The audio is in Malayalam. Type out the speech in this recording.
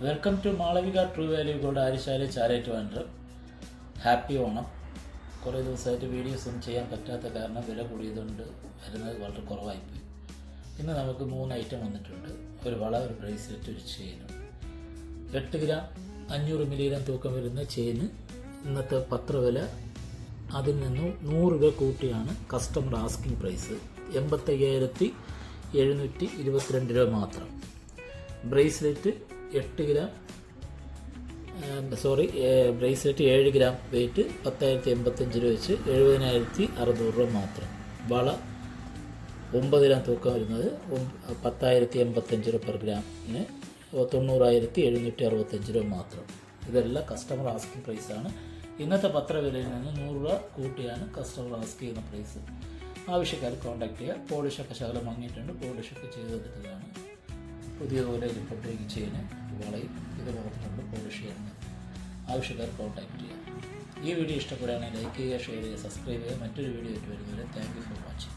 Welcome to Malavika true value gold ആരിശാലി ചാരേറ്റുവാൻഡ്രം. ഹാപ്പി ഓണം. കുറേ ദിവസമായിട്ട് വീഡിയോസ് ഒന്നും ചെയ്യാൻ പറ്റാത്ത കാരണം വില കൂടിയതുകൊണ്ട് വരുന്നത് വളരെ കുറവായിപ്പോയി. ഇന്ന് നമുക്ക് 3 ഐറ്റം വന്നിട്ടുണ്ട്. ഒരു വള, ഒരു ബ്രേസ്ലെറ്റ്, ഒരു ചെയിനും. 8 ഗ്രാം 500 മില്ലിഗ്രാം തൂക്കം വരുന്ന ചെയിന് ഇന്നത്തെ പത്രവില അതിൽ നിന്നും 100 രൂപ കൂട്ടിയാണ് കസ്റ്റമർ ആസ്കിങ് പ്രൈസ്. 85,722 രൂപ മാത്രം. Bracelet 8 gram bracelet 7 gram weight 10,085 രൂപ വെച്ച് 70,600 രൂപ മാത്രം. വള 9 ഗ്രാം തൂക്കം വരുന്നത് 10,085 രൂപ പെർ ഗ്രാമിന് 90,765 രൂപ മാത്രം. ഇതെല്ലാം കസ്റ്റമർ ആസ്കിങ് പ്രൈസാണ്. ഇന്നത്തെ പത്രവിലയിൽ നിന്ന് 100 രൂപ കൂട്ടിയാണ് കസ്റ്റമർ ആസ്ക് ചെയ്യുന്ന പ്രൈസ്. ആവശ്യക്കാർ കോൺടാക്ട് ചെയ്യുക. പോളിഷൊക്കെ ശകലം വാങ്ങിയിട്ടുണ്ട്, പോളിഷൊക്കെ ചെയ്ത് തന്നിട്ടതാണ്. പുതിയതുപോലെ ഇരിപ്പട്ടേക്ക് ചെയ്യുന്ന വളയും ഇത് പറഞ്ഞിട്ടുണ്ട് പോളിഷ് ചെയ്യുന്നത്. ആവശ്യക്കാർ കോൺടാക്ട് ചെയ്യുക. ഈ വീഡിയോ ഇഷ്ടപ്പെടുകയാണെങ്കിൽ ലൈക്ക് ചെയ്യുക, ഷെയർ ചെയ്യുക, സബ്സ്ക്രൈബ് ചെയ്യുക. മറ്റൊരു വീഡിയോ ആയിട്ട് വരുന്നവരെ താങ്ക് യു ഫോർ വാച്ചിങ്.